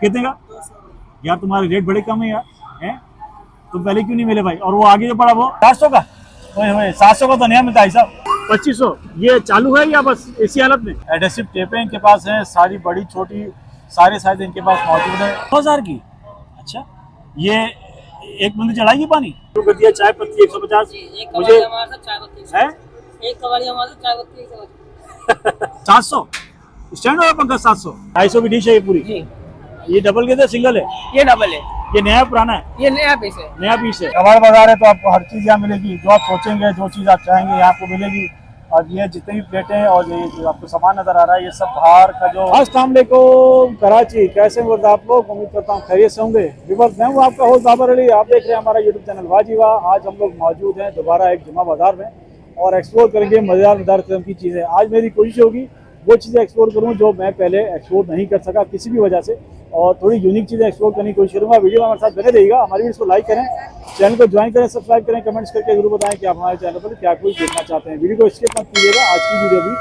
कितने का? यार तुम्हारे रेट बड़े कम है यार, हैं? तुम पहले क्यों नहीं मिले भाई? और वो आगे जो पड़ा वो 700 का? ओए 700 का तो नहीं मिलता भाई साहब। 2500 ये चालू है या बस इसी हालत में? एडेसिव टेपें इनके पास है, सारी बड़ी छोटी सारे साइज इनके पास मौजूद है। 2000 की? अच्छा, ये एक बंदी चढ़ाएगी पानी? शुरू कर दिया चाय पत्ती 150। मुझे है 700 स्टैंड वाला पंखा 700 250 की डिश है ये पूरी। ये डबल के थे सिंगल है? ये डबल है, ये नया पुराना है? ये नया पीस है। नया पीस है। कबाड़ बाजार है तो आपको हर चीज यहाँ मिलेगी, जो आप सोचेंगे जो चीज आप चाहेंगे यहाँ आपको मिलेगी। और ये जितनी भी प्लेटें और ये जो आपको सामान नजर आ रहा है ये सब बाहर का जो। अस्सलाम वालेकुम कराची, कैसे हैं आप लोग? उम्मीद करता हूँ खैरियत से होंगे। मैं हूँ आपका होस्ट बाबर अली, आप देख रहे हैं हमारा यूट्यूब चैनल वाजीवा। आज हम लोग मौजूद हैं दोबारा एक जुमा बाजार में और एक्सप्लोर करेंगे मजेदार किस्म की चीज़ें। आज मेरी कोशिश होगी वो चीज़ें एक्सप्लोर करूँ जो मैं पहले एक्सप्लोर नहीं कर सका किसी भी वजह से, और थोड़ी यूनिक चीज़ें एक्सप्लोर करने की कोशिश करूँगा। वीडियो में हमारे साथ बने रहिएगा, हमारी वीडियो को लाइक करें, चैनल को ज्वाइन करें, सब्सक्राइब करें, कमेंट्स करके जरूर बताएं कि आप हमारे चैनल पर क्या कुछ देखना चाहते हैं। वीडियो को स्किप मत कीजिएगा, आज की वीडियो भी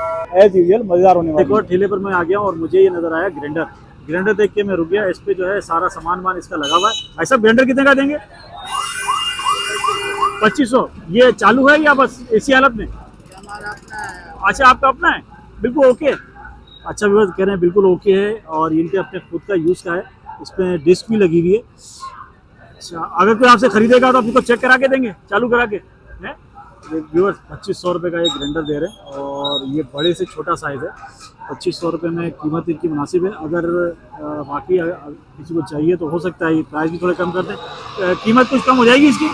एज यूजुअल मजेदार होने वाली है। एक और ठेले पर मैं आ गया और मुझे ये नजर आया ग्राइंडर देख के मैं रुक गया। इस पे जो है सारा सामान इसका लगा हुआ है। ऐसा ग्राइंडर कितने का देंगे? 2500। ये चालू है या बस इसी हालत में? अच्छा, आपका अपना है? बिल्कुल ओके। अच्छा व्यूअर्स कह रहे हैं बिल्कुल ओके है और इनके अपने खुद का यूज़ का है। इस पर डिस्क भी लगी हुई है। अच्छा, अगर कोई आपसे खरीदेगा तो आपको चेक करा के देंगे, चालू करा के? हैं व्यूअर्स 2500 रुपये का एक ग्राइंडर दे रहे हैं और ये बड़े से छोटा साइज़ है। 2500 रुपये में कीमत इनकी मुनासिब है। अगर बाकी किसी को चाहिए तो हो सकता है ये प्राइस भी थोड़े कम कर दें। कीमत कुछ कम हो जाएगी इसकी?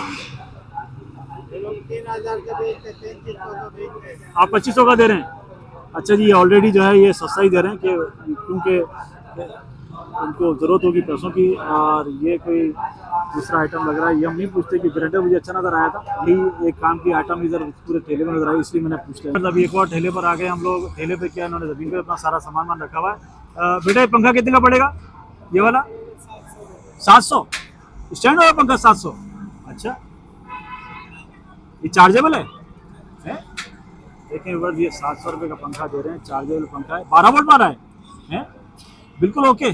3000 के बेचते, 3300 आप 2500 का दे रहे हैं? अच्छा जी, ऑलरेडी जो है ये सस्ता ही दे रहे हैं कि क्योंकि उनको ज़रूरत होगी पैसों की। और ये कोई दूसरा आइटम लग रहा है, ये हम नहीं पूछते कि ग्राइंडर मुझे अच्छा नज़र आया था, यही एक काम की आइटम इधर पूरे ठेले में नजर आई, इसलिए मैंने पूछ लिया। मतलब एक और ठेले पर आ गए हम लोग। ठेले पे क्या इन्होंने ज़मीन पर अपना सारा सामान रखा हुआ है। बेटा ये पंखा कितने का पड़ेगा ये वाला? 700 स्टैंड वाला पंखा 700? अच्छा, ये चार्जेबल है? देखिए बस ये 700 रुपये का पंखा दे रहे हैं, चार्जेबल पंखा है, 12 वोल्ट मारा है? बिल्कुल ओके।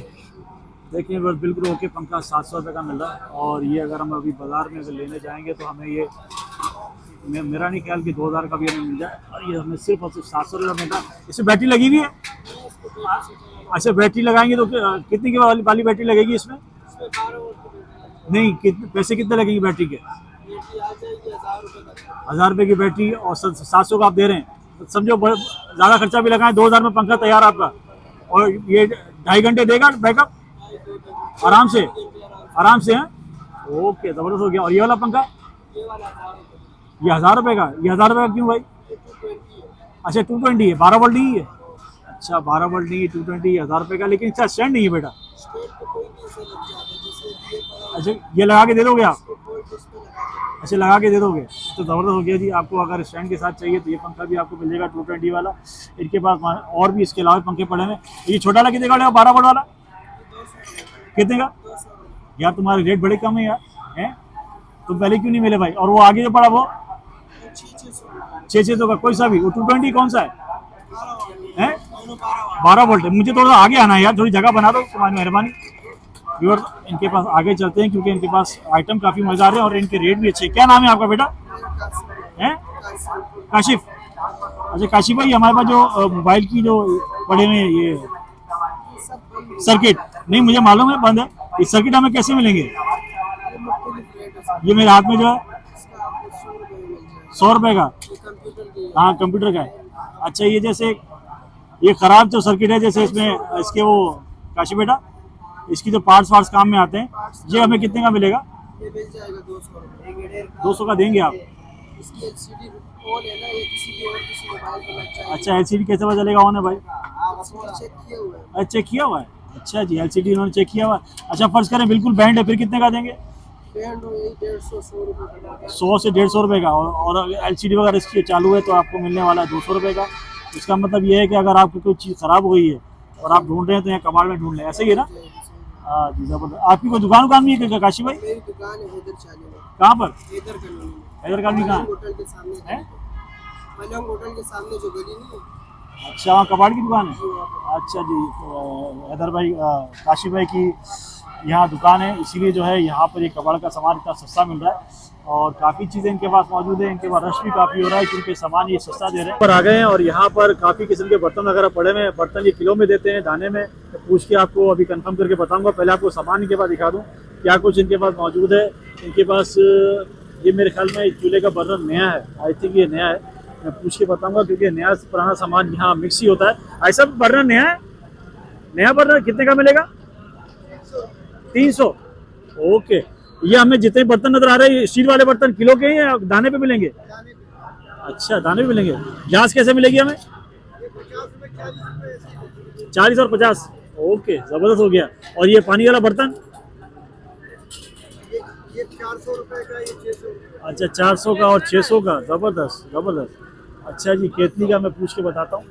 देखिए बस बिल्कुल ओके पंखा 700 रुपये का मिल रहा है। और ये अगर हम अभी बाज़ार में अगर लेने जाएंगे तो हमें ये मेरा नहीं ख्याल कि 2000 का भी हमें मिल जाए, और ये हमें सिर्फ और सिर्फ 700 रुपये का मिल रहा है। इसमें बैटरी लगी हुई है? अच्छा, बैटरी लगाएंगे तो कितने की वाली बैटरी लगेगी इसमें? नहीं, कितने पैसे कितने लगेंगे बैटरी के? 1000 रुपये की बैटरी और 700 का आप दे रहे हैं, तो समझो ज़्यादा खर्चा भी लगाएं, 2000 में पंखा तैयार आपका। और ये 2.5 घंटे देगा बैकअप आराम से? है? ओके, ज़बरदस्त हो गया। और ये वाला पंखा ये 1000 रुपये का? ये 1000 रुपये का क्यों भाई? अच्छा 220 है, 12 वोल्ट नहीं है? अच्छा 12 वोल्ट नहीं है, 220 1000 रुपये का, लेकिन इसका स्टैंड नहीं है बेटा। अच्छा, ये लगा के दे दोगे आप? अच्छा, लगा के दे दोगे तो ज़बरदस्त हो गया जी। आपको अगर स्टैंड के साथ चाहिए तो ये पंखा भी आपको मिलेगा 220 वाला। इनके पास और भी इसके अलावा पंखे पड़े हैं। ये छोटा वाला कितने का पड़ेगा? 12 वोल्ट वाला कितने का? यार तुम्हारे रेट बड़े कम है यार, हैं? तुम पहले क्यों नहीं मिले भाई? और वो आगे जो पड़ा वो 600 का? कोई सा भी? वो 220 कौन सा है? 12 वोल्ट है। मुझे थोड़ा आगे आना है यार, थोड़ी जगह बना दो, तुम्हारी मेहरबानी। व्यूअर इनके पास आगे चलते हैं क्योंकि इनके पास आइटम काफ़ी मज़ेदार है और इनके रेट भी अच्छे हैं। क्या नाम है आपका बेटा? हैं? काशिफ। अच्छा काशिफ भाई, हमारे पास जो मोबाइल की जो पड़े हुए ये सर्किट, नहीं मुझे मालूम है बंद है, ये सर्किट हमें कैसे मिलेंगे? ये मेरे हाथ में जो है 100 रुपये का? हाँ कंप्यूटर का है। अच्छा, ये जैसे ये ख़राब जो सर्किट है, जैसे इसमें इसके वो काशिफ बेटा इसकी जो पार्ट्स काम में आते हैं, ये हमें कितने का मिलेगा? ये मिल जाएगा 200 का देंगे आप? इसकी एलसीडी ऑन है ना, ये किसी मोबाइल पे लग जाएगा। अच्छा, एलसीडी कैसे पता चलेगा ऑन है भाई? चेक किया हुआ है। अच्छा चेक किया हुआ है? अच्छा जी, एलसीडी इन्होंने चेक किया हुआ है। अच्छा फर्ज करें बिल्कुल बैंड है, फिर कितने का देंगे? बैंड 150-100 रुपये 100 से 150 रुपये का। और एलसीडी वगैरह इसकी चालू है तो आपको मिलने वाला है 200 रुपये का। इसका मतलब ये है कि अगर आपकी कोई चीज़ ख़राब हो गई है और आप ढूंढ रहे हैं तो यहाँ कबाड़ में ढूंढ लें, ऐसे ही है ना? हाँ जी ज़बरदस्त। आपकी कोई दुकान भी है काशी भाई? मेरी दुकान है हैदर चाली में। कहाँ पर? हैदर कॉलोनी में। हैदर कॉलोनी कहाँ होटल के सामने है? पलंग होटल के सामने जो गली नहीं है, अच्छा, वहाँ कबाड़ की दुकान है। अच्छा जी, हैदर भाई काशी भाई की यहाँ दुकान है, इसीलिए जो है यहाँ पर ये कबाड़ का सामान इतना सस्ता मिल रहा है और काफ़ी चीज़ें इनके पास मौजूद है। इनके पास रश भी काफ़ी हो रहा है क्योंकि सामान ये सस्ता दे रहे हैं। पर आ गए हैं और यहाँ पर काफ़ी किस्म के बर्तन वगैरह पड़े हुए हैं। बर्तन ये किलो में देते हैं, दाने में। तो पूछ के आपको अभी कंफर्म करके बताऊँगा। पहले आपको सामान इनके पास दिखा दूँ क्या कुछ इनके पास मौजूद है। इनके पास ये मेरे ख्याल में चूल्हे का बर्तन नया है, आई थिंक ये नया है। मैं पूछ के बताऊँगा क्योंकि नया पुराना सामान यहाँ मिक्स ही होता है। ऐसा बर्तन नया है? नया बर्तन कितने का मिलेगा? 300। ओके, ये हमें जितने बर्तन नजर आ रहे हैं स्टील वाले बर्तन किलो के ही या दाने पे मिलेंगे? अच्छा, दाने पे मिलेंगे। ग्लास कैसे मिलेगी हमें? 40 और 50। ओके, जबरदस्त हो गया। और ये पानी वाला बर्तन? ये 400 रुपए का, ये 600। अच्छा, 400 का और 600 का, जबरदस्त जबरदस्त। अच्छा जी, केतली का मैं पूछ के बताता हूँ।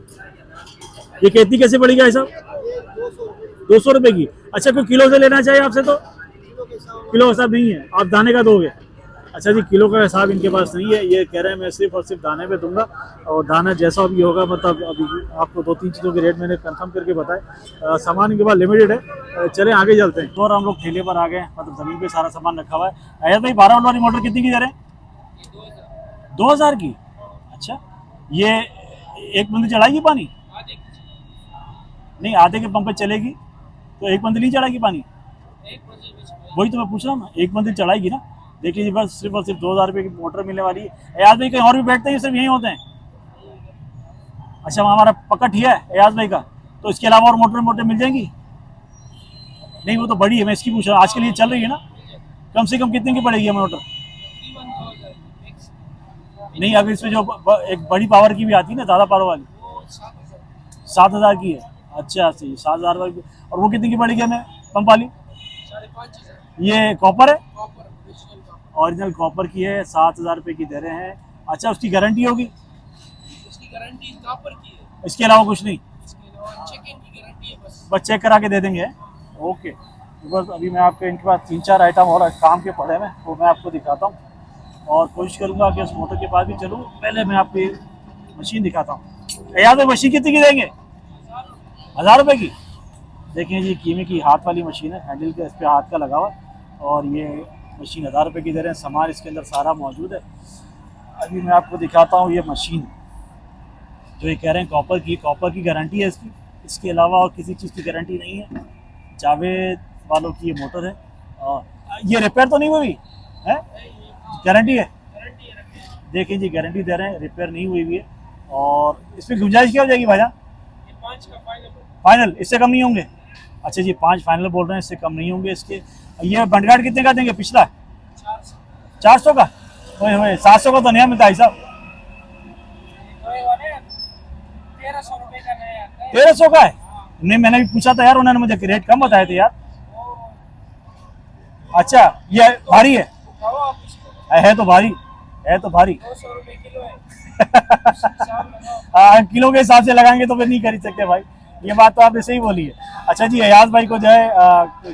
ये केतली कैसे पड़ेगी भाई साहब? ये 200 रुपए 200 रुपए की। अच्छा, कोई किलो से लेना चाहिए आपसे तो? किलो के हिसाब। किलो का हिसाब नहीं है, आप दाने का दोगे? अच्छा जी, किलो का हिसाब इनके पास नहीं है। ये कह रहे हैं मैं सिर्फ और सिर्फ दाने पे दूंगा और दाना जैसा भी होगा, मतलब अभी आपको 2-3 चीज़ों के रेट मैंने कंफर्म करके बताए। सामान इनके पास लिमिटेड है। चलें आगे चलते हैं। और हम लोग ठेले पर आ गए, मतलब ज़मीन पे सारा सामान रखा हुआ है। अय्याज भाई, 12 वोल्ट वाली मोटर कितनी की दे रहे हैं? 2000 की। अच्छा, ये एक बंदी चढ़ाएगी पानी? नहीं, आधे के पंप पे चलेगी तो एक बंदी नहीं चढ़ाएगी पानी? वही तो मैं पूछ रहा हूँ, एक बंदी चढ़ाएगी ना। देख लीजिए, बस सिर्फ और सिर्फ 2000 रुपये की मोटर मिलने वाली है। अय्याज भाई कहीं और भी बैठते हैं, सिर्फ यहीं होते हैं? अच्छा, हमारा पक्का ठिया है अय्याज भाई का, तो इसके अलावा और मोटर मिल जाएंगी? नहीं, वो तो बड़ी है, मैं इसकी पूछ रहा हूँ। आज के लिए चल रही है ना? कम से कम कितने की पड़ेगी हमें मोटर? नहीं, अगर इसमें जो एक बड़ी पावर की भी आती है ना, ज़्यादा पावर वाली, 7000 की है। अच्छा सही, 7000 वाली। और वो कितने की पड़ेगी हमें पंप वाली? 5,500। ये कॉपर है? Copper, original copper. Original copper की है, 7000 रुपये की दे रहे हैं। अच्छा, उसकी गारंटी होगी? उसकी गारंटी कॉपर की है, इसके अलावा कुछ नहीं? इसके अलावा चेकिंग की गारंटी है बस। बस चेक करा के दे देंगे। ओके, बस अभी मैं आपको इनके पास 3-4 आइटम और काम के पड़े हैं, वो मैं आपको दिखाता हूँ और कोशिश करूँगा कि उस मोटर के पास भी चलूँ। पहले मैं आपको मशीन दिखाता हूँ। यार भाई, मशीन कितनी की देंगे? 1000 रुपये की। देखें, ये कीमे की हाथ वाली मशीन है, हैंडल के इस पर हाथ का लगा हुआ है और ये मशीन 1000 रुपये की दे रहे हैं। सामान इसके अंदर सारा मौजूद है। अभी मैं आपको दिखाता हूँ ये मशीन जो ये कह रहे हैं कॉपर की गारंटी है इसकी। इसके अलावा और किसी चीज़ की गारंटी नहीं है। जावेद वालों की ये मोटर है और ये रिपेयर तो नहीं हुई है? गारंटी है? देखें जी, गारंटी दे रहे हैं, रिपेयर नहीं हुई है। और इसमें गुंजाइश क्या हो जाएगी भाईजान? 5 का फाइनल, इससे कम नहीं होंगे? अच्छा जी, 5 फाइनल बोल रहे हैं, इससे कम नहीं होंगे इसके। ये बंडगार्ड कितने का देंगे पिछला? 400 का? ओए होए, 700 का तो नया मिलता है साहब। 1300 रुपए का नया आता है। 1300 का है? नहीं, मैंने भी पूछा था यार, उन्होंने मुझे रेट कम बताए थे यार। अच्छा, ये भारी है? बताओ आप इसको। है तो भारी, है तो भारी। 200 रुपए किलो है। हाँ, किलो के हिसाब से लगाएंगे तो फिर नहीं खरीद सकते भाई, ये बात तो आपने सही बोली है। अच्छा जी, अय्याज भाई को जो है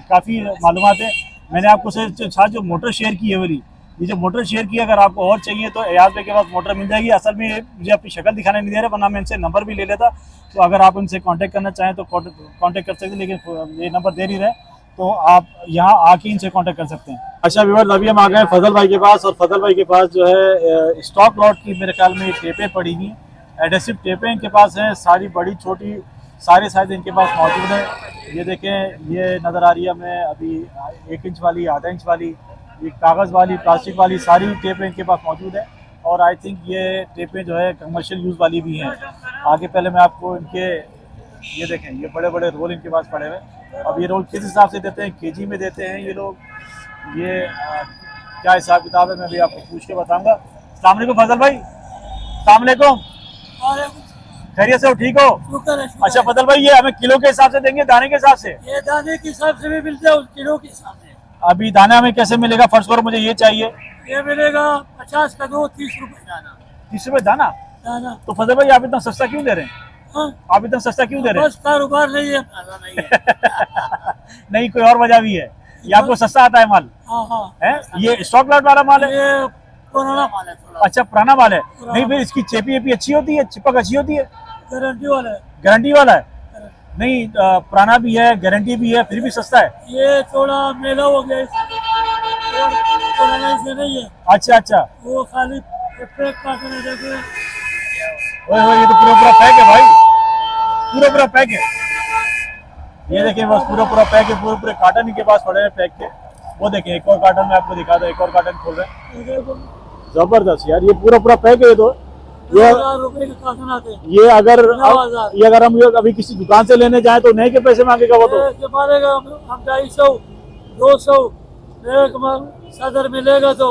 काफ़ी मालूमात है। मैंने आपको साथ जो मोटर शेयर की है वाली, ये जो मोटर शेयर की, अगर आपको और चाहिए तो अय्याज भाई के पास मोटर मिल जाएगी। असल में मुझे अपनी शक्ल दिखाने नहीं दे रहे, वरना मैं इनसे नंबर भी ले लेता। तो अगर आप इनसे कांटेक्ट करना चाहें तो कांटेक्ट कर सकते हैं, लेकिन ये नंबर दे नहीं रहे, तो आप यहाँ आके इनसे कांटेक्ट कर सकते हैं। अच्छा व्यूअर्स, अभी हम आ गए फजल भाई के पास और फजल भाई के पास जो है स्टॉक लॉट की मेरे ख्याल में टेपें पड़ी हुई, एडेसिव टेपें इनके पास हैं, सारी बड़ी छोटी सारे साइज इनके पास मौजूद है। ये देखें, ये नज़र आ रही है हमें अभी 1 इंच वाली, आधा इंच वाली, ये कागज़ वाली, प्लास्टिक वाली, सारी टेपें इनके पास मौजूद है। और आई थिंक ये टेपें जो है कमर्शियल यूज़ वाली भी हैं। आगे पहले मैं आपको इनके, ये देखें, ये बड़े बड़े रोल इनके पास पड़े हुए हैं। अब ये रोल किस हिसाब से देते हैं, केजी में देते हैं ये लोग, ये क्या हिसाब किताब है मैं भी आपको पूछ के बताऊँगा। अस्सलाम वालेकुम फजल भाई। अस्सलाम वालेकुम, खैरियत से हो? ठीक हो? शुक्र है। अच्छा फजल भाई, ये हमें किलो के हिसाब से देंगे, दाने के हिसाब से? ये दाने के हिसाब से भी मिलता है, किलो के हिसाब से। अभी दाना हमें कैसे मिलेगा? फर्स्ट करो, मुझे ये चाहिए। ये मिलेगा 50 का 2, 30 रुपए दाना। 30 रुपए दाना? दाना तो फजल भाई आप इतना सस्ता क्यों दे रहे हैं? हाँ, आप इतना सस्ता क्यों दे रहे हैं? बस कारोबार नहीं है, फायदा नहीं है। नहीं, कोई और वजह भी है? ये आपको सस्ता आता है माल? हाँ हाँ, है ये स्टॉक लॉट वाला माल है? ये पुराना माल है थोड़ा। अच्छा, पुराना माल है। नहीं, फिर इसकी चेपी एपी अच्छी होती है, चिपक अच्छी होती है? गारंटी वाला है। गारंटी वाला है? नहीं पुराना भी है, गारंटी भी है, फिर भी सस्ता है। ये थोड़ा मेला हो गया और पुराना से नहीं है। अच्छा अच्छा, वो खाली पैक काटने है, देखे ओए ये तो पूरा पूरा पैक है भाई, पूरा पूरा पैक है। ये देखिए बस पूरा पूरा पैक है, पूरे पूरे कार्टन इनके पास पड़े हैं पैक के। वो देखिए एक और कार्टन में आपको दिखा दो, एक और कार्टन खोल रहे हैं। ये देखो जबरदस्त यार, ये पूरा पूरा पैक है। ये तो ये 1000 रुपए का कार्टन आते हैं। ये अगर 9,000। ये अगर हम ये अभी किसी दुकान से लेने जाएं तो नए के पैसे मांगेगा वो तो। ये मारेगा हम 250, 200 सदर मिलेगा तो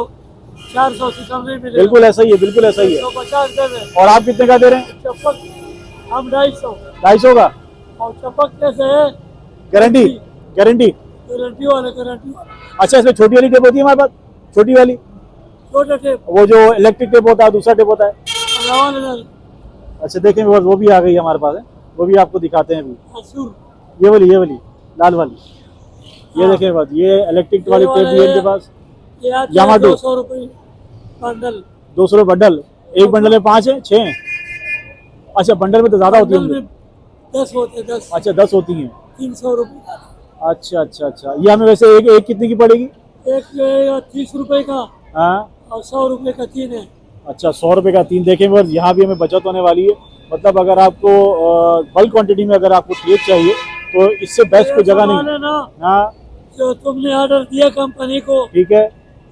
400 से कम नहीं मिलेगा। बिल्कुल ऐसा ही है, बिल्कुल ऐसा ही है। 150 दे दें। और आप कितने का दे रहे हैं? चप्पल हम 250 250 का? और चप्पल कैसे है? गारंटी? गारंटी? गारंटी वाले। अच्छा, इसमें छोटी वाली टेप होती है हमारे पास? छोटी वाली छोटे टेप वो जो इलेक्ट्रिक टेप होता है, दूसरा टेप होता है। 51,000। अच्छा देखें वो भी आ गई है हमारे पास है, वो भी आपको दिखाते हैं अभी। असूर ये वाली लाल वाली, ये देखें बस, ये इलेक्ट्रिक वाली टेप भी है इनके पास। ये आती है यामाटो। 200 रुपए बंडल। 200 रुपये बंडल? एक बंडल में 5 है 6 है? अच्छा बंडल में तो ज्यादा होती बंडल है। में 10 होते 10। अच्छा 10 होती हैं। 300 रुपए का। अच्छा अच्छा अच्छा, ये हमें वैसे एक कितने की पड़ेगी? एक 30 रुपए का हाँ और 100 रुपए का 3 है। अच्छा, 100 रुपये का 3। देखें बस, यहाँ भी हमें बचत होने वाली है। मतलब अगर आपको बल्क क्वांटिटी में अगर आपको टेप चाहिए तो इससे बेस्ट कोई जगह नहीं। है ना हाँ जो तुमने ऑर्डर दिया कंपनी को, ठीक है।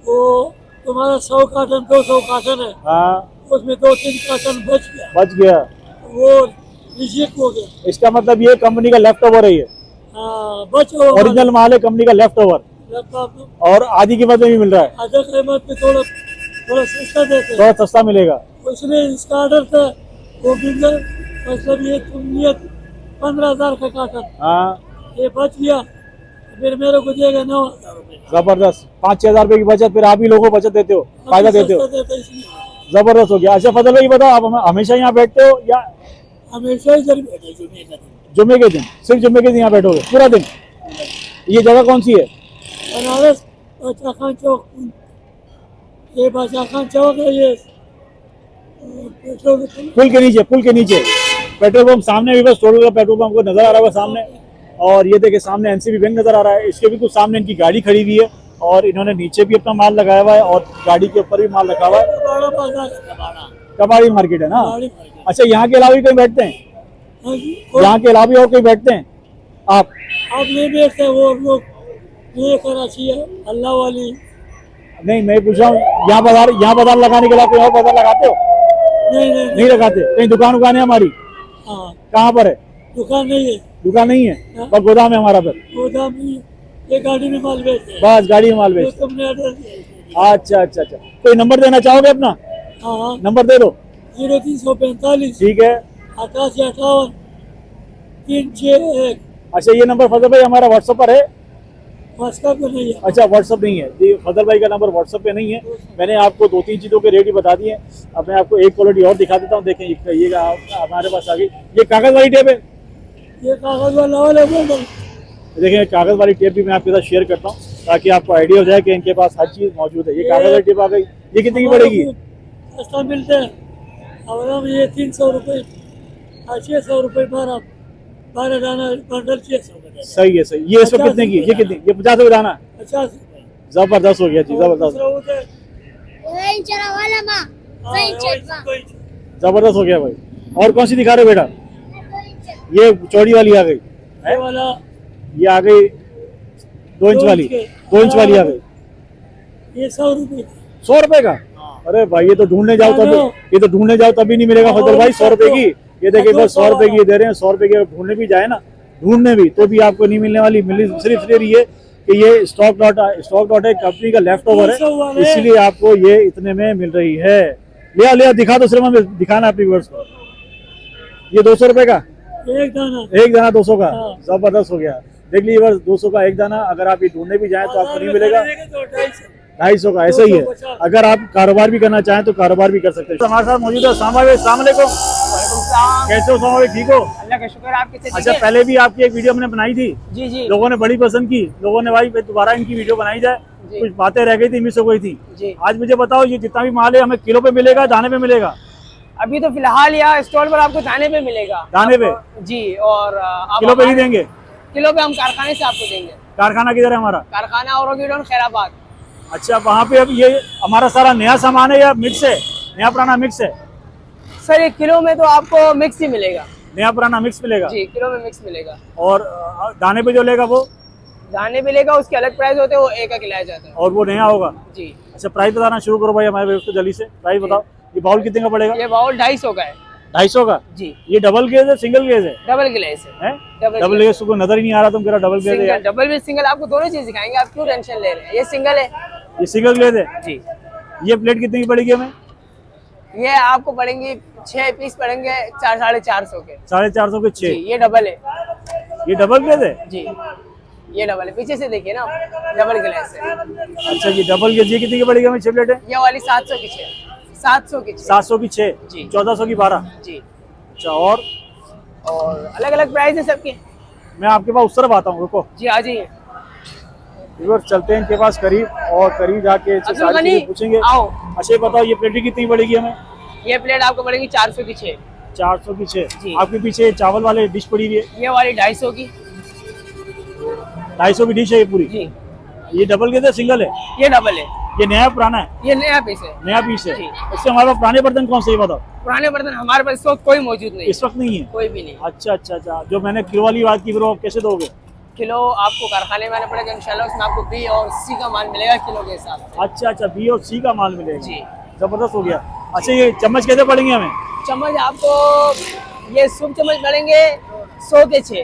वो तुम्हारा 100 कार्टन 200 कार्टन है, हाँ उसमें 2-3 कार्टन बच गया, वो रिजेक्ट हो गया। इसका मतलब ये कंपनी का लेफ्ट ओवर है, ये हाँ बच ओरिजिनल माल है, कंपनी का लेफ्ट ओवर, लैपटॉप और आधी कीमत में भी मिल रहा है। आधा कीमत पे थोड़ा सस्ता देते हैं, थोड़ा सस्ता मिलेगा। इसलिए इसका ऑर्डर था वो बिल्कुल, मतलब ये तुमने 15,000 का कार्टन, हाँ ये बच गया, फिर मेरे को देगा 9,000 रुपए। जबरदस्त, 5-6 हजार रुपए की बचत, फिर आप ही लोगों को बचत देते हो, फायदा देते हो। इसलिए जबरदस्त हो गया। अच्छा फजल भाई बताओ, आप हमेशा यहाँ बैठते हो या हमेशा इधर बैठे जुमे का दिन। जुम्मे के दिन? सिर्फ जुम्मे के दिन यहाँ बैठोगे पूरा दिन? ये जगह कौन सी है? बनारस बादशाह खान चौक, ये बादशाह खान चौक है, ये पेट्रोल पुल के नीचे, पुल के नीचे पेट्रोल पंप सामने भी, बस टोटल का पेट्रोल पंप को नजर आ रहा है सामने। और ये देखिए सामने एनसीबी बैंक नजर आ रहा है, इसके भी कुछ सामने इनकी गाड़ी खड़ी हुई है और इन्होंने नीचे भी अपना माल लगाया हुआ है और गाड़ी के ऊपर भी माल रखा हुआ है। बड़ा बाजार है, बड़ा कबाड़ी मार्केट है ना? बड़ी मार्केट। अच्छा, यहाँ के अलावा भी कहीं बैठते हैं? हाँ जी, यहाँ के अलावा भी और कहीं बैठते हैं आप? आप नहीं बैठते, वो लोग ये कराची है अल्लाह वाली। नहीं, मैं पूछ रहा हूँ यहाँ बाजार लगाने के लिए कोई और बाजार लगाते हो? नहीं नहीं लगाते? कहीं दुकान है हमारी? हाँ कहाँ पर है? दुकान नहीं है, दुकान नहीं है, पर गोदाम है हमारा पर। गोदाम नहीं है, ये गाड़ी में माल बेचते हैं। बस गाड़ी में माल तो बेचते तुमने ऑर्डर दिया है। हैं। अच्छा अच्छा अच्छा, कोई नंबर देना चाहोगे अपना? हाँ हाँ, नंबर दे दो। 0345 ठीक है। 8858 361। अच्छा, ये नंबर फजल भाई हमारा व्हाट्सएप पर है? व्हाट्सएप पे नहीं है। अच्छा, व्हाट्सएप नहीं है जी, फजल भाई का नंबर व्हाट्सएप पे नहीं है। मैंने आपको 2-3 चीज़ों के रेट ही बता दिए। अब मैं आपको एक क्वालिटी और दिखा देता हूँ। देखें ये हमारे पास आ गई, ये कागज़ वाली टेप है। ये कागज वाला बंडल। देखिए कागज़ वाली टेप भी मैं आपके साथ शेयर करता हूँ ताकि आपको आइडिया हो जाए कि इनके पास हर चीज़ मौजूद है। ये कागज़ वाली टेप आ गई, ये कितने की पड़ेगी? सस्ता मिलता है, और हम ये 300 रुपये 600 रुपये 12 दाना बंडल 600 का। सही है, सही। ये इसको 50 कितने की? ये रुपये कितनी? ये 50 रुपये दाना? 50 रुपये। जबरदस्त हो गया जी, जबरदस्त, जबरदस्त हो गया भाई। और कौन सी दिखा रहे हो बेटा? ये चौड़ी वाली आ गई, ये वाला ये आ गई 2 इंच वाली, 2 इंच वाली आ गई। ये 100 रुपये। 100 रुपए का? अरे भाई ये तो ढूंढने जाओ तभी, ये तो ढूंढने जाओ तभी नहीं मिलेगा फजल भाई 100 रुपए की। ये देखिए बस 100 रुपए की दे रहे हैं। 100 रुपए की ढूंढने भी जाए ना, ढूंढने भी तो भी आपको नहीं मिलने वाली। सिर्फ ये कि ये स्टॉक डॉट है, कंपनी का लेफ्ट ओवर है, इसीलिए आपको ये इतने में मिल रही है। लिया दिखा दो, सिर्फ दिखाना अपनी व्यूअर्स को। ये 200 रुपए का एक दाना, एक दाना 200 का? हाँ। जबरदस्त हो गया। देख लीजिए बस 200 का एक दाना। अगर आप ये ढूंढने भी जाए तो आपको नहीं मिलेगा। 250 का ऐसा ही है। अगर आप कारोबार भी करना चाहें तो कारोबार भी कर सकते हैं। हमारे साथ मौजूद है सामा भाई। अस्सलाम वालेकुम। कैसे हो सामा भाई? ठीक हो? अल्लाह का शुक्र। आप कैसे? अच्छा, पहले भी आपकी एक वीडियो हमने बनाई थी, जी जी लोगों ने बड़ी पसंद की। लोगों ने भाई दोबारा इनकी वीडियो बनाई जाए, जी। कुछ बातें रह गई थी, मिस हो गई थी। जी। आज मुझे बताओ, ये जितना भी माल है हमें किलो पे मिलेगा, दाने पे मिलेगा? अभी तो फिलहाल यहाँ स्टॉल पर आपको दाने पे मिलेगा। दाने पे? जी। और आप किलो पे ही देंगे? किलो पे हम कारखाने से आपको देंगे। कारखाना किधर है हमारा? कारखाना औरंगीडोन खैराबाद। अच्छा, वहाँ पे अब ये हमारा सारा नया सामान है या मिक्स है? नया पुराना मिक्स है? सर एक किलो में तो आपको मिक्स ही मिलेगा। नया पुराना मिक्स मिलेगा? जी, किलो में मिक्स मिलेगा। और दाने पे जो लेगा वो? दाने पे लेगा उसके अलग प्राइस होते हैं, वो एक खिलाया जाता है। और वो नया होगा? जी। अच्छा, प्राइस बताना शुरू करो भाई हमारे व्यवस्था जल्दी से, प्राइस बताओ। ये बाउल कितने का पड़ेगा? ये बाउल 250 का है। 250 का? जी। ये डबल गेज है सिंगल गेज है? डबल गिलास है। डबल गेज को नजर ही नहीं आ रहा, तुम कह रहा डबल गेज है। डबल भी सिंगल, आपको दोनों चीज दिखाएंगे, आप क्यों टेंशन ले रहे हैं। ये सिंगल है। ये सिंगल गेज है जी। ये प्लेट कितने की पड़ेगी हमें? ये आपको पड़ेंगे 6 पीस पड़ेंगे 450 के। 450 के 6? ये डबल है। ये डबल गेज है? जी, ये डबल है। पीछे से देखिए ना, डबल गिलास है। अच्छा, ये डबल गेज ये कितनी की पड़ेगी हमें 6 प्लेटें? ये वाली 700 की 6। 700 की 6। 700 की 6? जी। 1400 की 12? जी। अच्छा, और अलग अलग प्राइस है सबके। मैं आपके पास उस तरफ आता हूँ, रुको। जी, आ जाइए। चलते हैं इनके पास करीब, और करीब जाके अब्दुल सारी गनी, चीजें पूछेंगे। आओ। अच्छा, ये बताओ ये प्लेटें कितनी पड़ेगी हमें? ये प्लेट आपको पड़ेगी 400 की 6। 400 की 6? जी। आपके पीछे चावल वाले डिश पड़ी हुई है? ये वाली 250 की। 250 की डिश है ये पूरी? जी। ये डबल गेज है सिंगल है? ये डबल है। ये नया पुराना है? ये नया पीस है। नया पीस है? जी। इससे हमारे पास पुराने बर्तन कौन से ये बताओ? पुराने बर्तन हमारे पास इस वक्त कोई मौजूद नहीं। इस वक्त नहीं है? कोई भी नहीं। अच्छा अच्छा अच्छा, जो मैंने किलो वाली बात की फिर वो आप कैसे दोगे? किलो आपको कारखाने में आना पड़ेगा इंशाल्लाह, उसमें आपको बी और सी का माल मिलेगा किलो के हिसाब से। अच्छा अच्छा, बी और सी का माल मिलेगा? जी। जबरदस्त हो गया। अच्छा, ये चम्मच कैसे पड़ेंगे हमें? चम्मच आपको ये सूप चम्मच पड़ेंगे 100 के 6।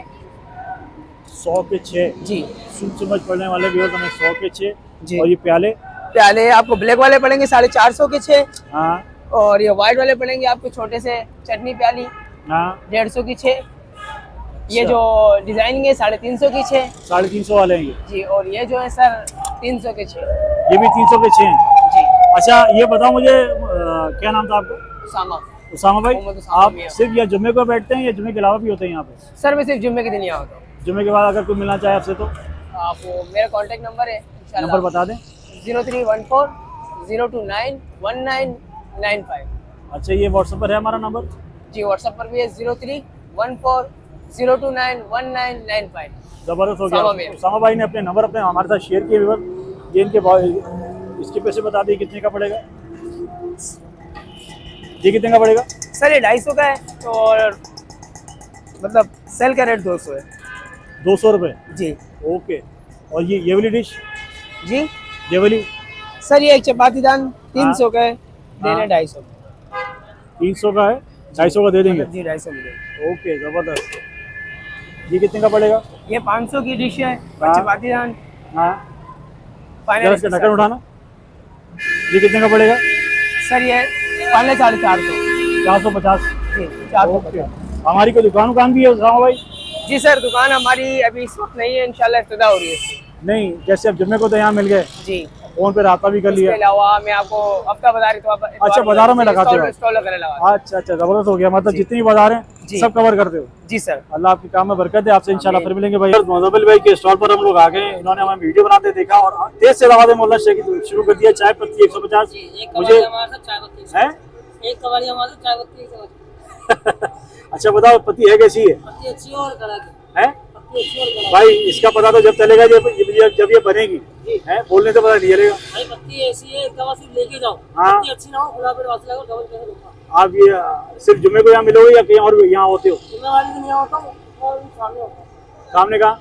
100 के 6? जी। सूप चम्मच पड़ने वाले भी हमें 100 के 6। जी। और ये प्याले? प्याले आपको ब्लैक वाले पड़ेंगे 450 के 6। हाँ और ये व्हाइट वाले पड़ेंगे आपको छोटे से चटनी प्याली हाँ। 150 की 6। ये जो डिजाइनिंग है 350 की 6। 350 वाले हैं ये? जी। और ये जो है सर 300 के 6। ये भी 300 के 6 हैं? जी। अच्छा, ये बताओ मुझे क्या नाम था आपका? उसामा। उसामा भाई, मोहम्मद उसामा आप मियां। सिर्फ या जुम्मे को बैठते हैं या जुम्मे के अलावा भी होते हैं यहाँ पे? सर मैं सिर्फ जुम्मे के दिन यहाँ होता हूँ। जुम्मे के बाद अगर कोई मिलना चाहे आपसे तो? आपको मेरा कॉन्टेक्ट नंबर है नंबर बता दें। 0314 029 1995। अच्छा, ये व्हाट्सएप पर है हमारा नंबर? जी, व्हाट्सएप पर भी है 0314 029 1995। जबरदस्त हो उसामा गया। मियां। उसामा भाई ने अपने नंबर अपने हमारे साथ शेयर किए हुए। ये इनके इसके पैसे बता दिए कितने का पड़ेगा? ये कितने का पड़ेगा? सर ये 250 का है और मतलब सेल का रेट 200 है। 200 रुपये? जी। ओके। और ये वाली डिश? जी। ये वाली? सर ये एक चपाती दान 300 का है, देने हाँ। 250। 300 का है, 250 का दे देंगे? जी 250 मिलेगा। ओके, जबरदस्त। ये कितने का पड़ेगा? ये 500 की डिश है और हाँ। चपाती दान हाँ, फाइनल। इसका ढक्कन उठाना। ये कितने का पड़ेगा? सर ये फाइनल 450। 450? जी 450। ओके। हमारी कोई दुकान भी है उसामा भाई? जी सर, दुकान हमारी अभी इस वक्त नहीं है, इंशाल्लाह इफ्तिदा हो रही है इसकी। नहीं, जैसे अब जुम्मे को तो यहाँ मिल गए, जी। फोन पे रास्ता भी कर इसके लिया। अलावा मैं आपको हफ्ता बता रही तो अच्छा, बाजारों में लगाते हो? स्टॉल वगैरह लगा। अच्छा अच्छा, जबरदस्त हो गया। मतलब जी। जितनी बाजार हैं जी। सब कवर करते हो? जी सर। अल्लाह आपके काम में बरकत है। आपसे इंशाल्लाह फिर मिलेंगे भाई। मोहम्मद भाई के स्टॉल पर हम लोग आ गए। इन्होंने हमें वीडियो बनाते देखा और तेज से आवाज मोहल्ला शेख शुरू कर दिया। चाय पत्ती 150। मुझे है एक कबाड़ी हमारे चाय पत्ती 150। अच्छा, बताओ पत्ती है कैसी है? पत्ती अच्छी और कड़ा की। है पत्ती अच्छी और कड़ा भाई, इसका पता तो जब चलेगा जब ये बनेगी है, बोलने से पता नहीं चलेगा। भाई पत्ती ऐसी है, एक दवा सिर्फ लेके जाओ। हाँ। पत्ती अच्छी ना हो, खुला पेट वासी लगो, डबल पैसे दूंगा। आप ये सिर्फ जुम्मे को यहाँ मिलोगे या कहीं और भी यहाँ होते हो? जिम्मेवारी दिन यहाँ होता हूँ और सामने होता हूँ। सामने कहाँ?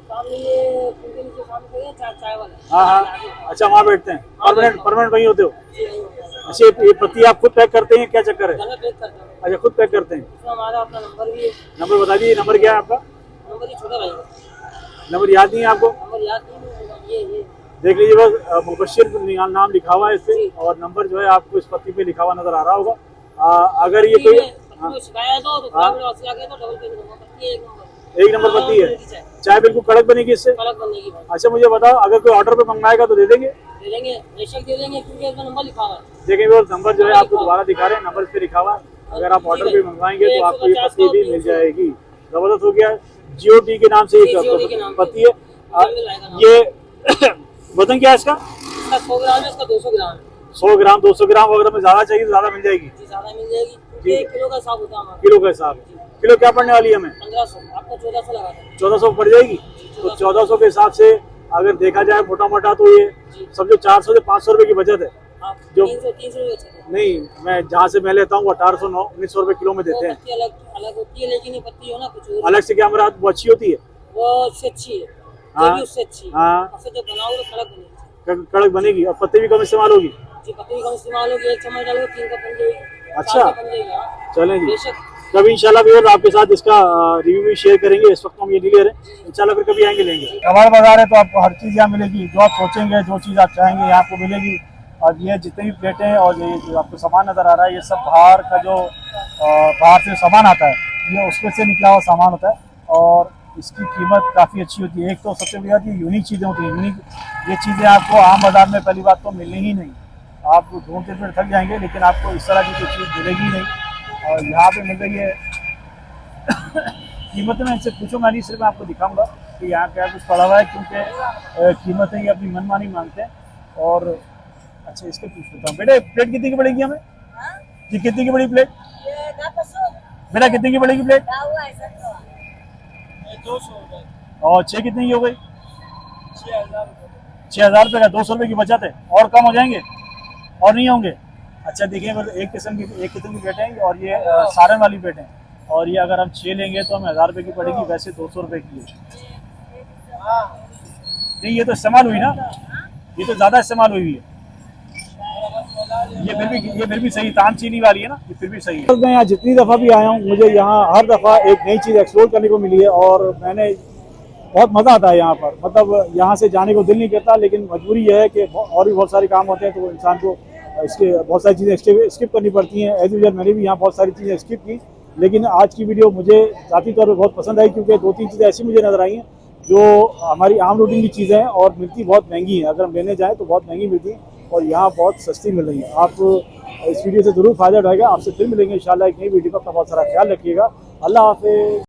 सामने ये पुल के नीचे सामने है चाय वाला। हाँ हाँ। अच्छा, वहाँ बैठते हैं? परमानेंट वहीं होते हो? जी, नहीं होता है। अच्छा, ये पत्ती आप खुद पैक करते हैं, क्या चक्कर है? घर में पैक करता हूँ। अच्छा, खुद पैक करते हैं। इसमें हमारा अपना नंबर भी है। नंबर बता दीजिए। नंबर क्या है आपका? नंबर ये छोटा भाई का। नंबर याद नहीं है आपको? नंबर याद नहीं है, ये देख लीजिए, बस मुबशिर नाम लिखा हुआ है इस पे और नंबर जो है आपको इस पत्ती पे लिखा हुआ नजर आ रहा होगा। अगर ये कोई शिकायत हो तो खुला पेट वासी आगे तो डबल पैसे दूंगा। पत्ती एक नंबर। एक नंबर पत्ती है। चाय बिल्कुल कड़क बनेगी इससे? कड़क बनेगी भाई। अच्छा, मुझे बताओ, अगर कोई ऑर्डर पे मंगवाएगा तो दे देंगे? दे देंगे, बेशक दे देंगे, क्योंकि इसमें नंबर लिखा हुआ है। देखेंगे वो नंबर जो है आपको दोबारा दिखा रहे हैं, नंबर पे लिखा हुआ है। अगर आप ऑर्डर पे मंगवाएंगे तो आपको ये पत्ती भी मिल जाएगी। जबरदस्त हो गया। जियो टी के नाम से एक पत्ती है। ये वजन क्या है इसका? 100 ग्राम है, इसका 200 ग्राम है। 100 ग्राम 200 ग्राम। अगर हमें ज्यादा चाहिए तो ज्यादा मिल जाएगी? जी ज्यादा मिल जाएगी। ठीक है, किलो का हिसाब होता है हमारा। किलो का हिसाब है। किलो क्या पड़ने वाली है हमें? 1500, आपको 1400 लगा दें। 1400 पड़ जाएगी। तो 1400 के हिसाब से अगर देखा जाए मोटा मोटा तो ये समझो 400 से 500 रुपए की बचत है। आप जो 300 बेचते हैं। नहीं, मैं जहाँ से मैं लेता हूँ वो 1800-1900 रुपए किलो में वो देते हैं। पत्ती अलग अलग होती है, लेकिन ये पत्ती हो ना कुछ और, अलग से क्या हमारा वो अच्छी होती है? वो उससे अच्छी है, हाँ, ये भी उससे अच्छी है। हाँ। और फिर जब बनाओगे तो कड़क बनेगी। कड़क बनेगी और पत्ते भी कम इस्तेमाल होगी। जी, पत्ती भी कम इस्तेमाल होगी, 1 चम्मच डालोगे 3 कप बन जाएगी। अच्छा। 4 कप बन जाएगी। हाँ। चलें जी, बेशक। कभी इंशाल्लाह भी और आपके साथ इसका रिव्यू भी शेयर करेंगे। इस वक्त हम ये नहीं ले रहे, इंशाल्लाह फिर कभी आएंगे लेंगे। कबाड़ बाजार है तो आपको हर चीज़ यहाँ मिलेगी, जो आप सोचेंगे, जो चीज़ आप चाहेंगे यहाँ आपको मिलेगी। और ये जितने भी प्लेटें और ये जो आपको सामान नज़र आ रहा है, ये सब बाहर का जो बाहर से सामान आता है, ये उसमें से निकला हुआ सामान होता है। और इसकी कीमत काफ़ी अच्छी होती है। एक तो सबसे बड़ी बात ये यूनिक चीज़ें होती हैं। यूनिक ये चीज़ें आपको आम बाज़ार में पहली बात तो मिलनी ही नहीं। आप ढूंढते फिर थक जाएंगे, लेकिन आपको इस तरह की कोई चीज़ मिलेगी नहीं। और यहाँ पे मिल रही है कीमत में इनसे पूछो, मैं नहीं, सिर्फ मैं आपको दिखाऊंगा कि यहाँ क्या कुछ पड़ा हुआ है, क्योंकि कीमतें ये अपनी मनमानी मांगते हैं। और अच्छा, इसको पूछ लेता हूँ, बेटे प्लेट कितनी की पड़ेगी हमें? जी, कितनी की बड़ी प्लेट बेटा, कितनी की पड़ेगी प्लेट? 200 और 6 कितनी की हो गई? 6000 रुपये का 200 रुपये की बचत है। और कम हो जाएंगे? और नहीं होंगे? अच्छा देखिए, एक किस्म की प्लेटें हैं और ये सारन वाली प्लेटें हैं। और ये अगर हम 6 लेंगे तो हमें 1000 रुपये की पड़ेगी, वैसे 200 रुपये की है। नहीं, ये तो इस्तेमाल हुई ना, ये तो ज़्यादा इस्तेमाल हुई है। ये फिर भी सही, तान चीनी वाली है ना, ये फिर भी सही है। मैं यहाँ जितनी दफ़ा भी आया हूँ, मुझे यहाँ हर दफ़ा एक नई चीज़ एक्सप्लोर करने को मिली है और मैंने बहुत मज़ा आता है यहाँ पर। मतलब यहाँ से जाने को दिल नहीं करता, लेकिन मजबूरी यह है कि और भी बहुत सारे काम होते हैं तो इंसान को इसके बहुत सारी चीज़ें स्किप करनी पड़ती हैं। एज यूजुअल मैंने भी यहाँ बहुत सारी चीज़ें स्किप की, लेकिन आज की वीडियो मुझे ज़ाती तौर पर बहुत पसंद आई, क्योंकि 2-3 चीज़ें ऐसी मुझे नज़र आई हैं जो हमारी आम रूटीन की चीज़ें हैं और मिलती बहुत महंगी हैं। अगर हम लेने जाएँ तो बहुत महंगी मिलती हैं और यहाँ बहुत सस्ती मिल रही है। आप इस वीडियो से ज़रूर फ़ायदा उठाएगा। आपसे फिर मिलेंगे इंशाल्लाह एक नई वीडियो का। अपना बहुत सारा ख्याल रखिएगा। अल्लाह हाफ़िज़।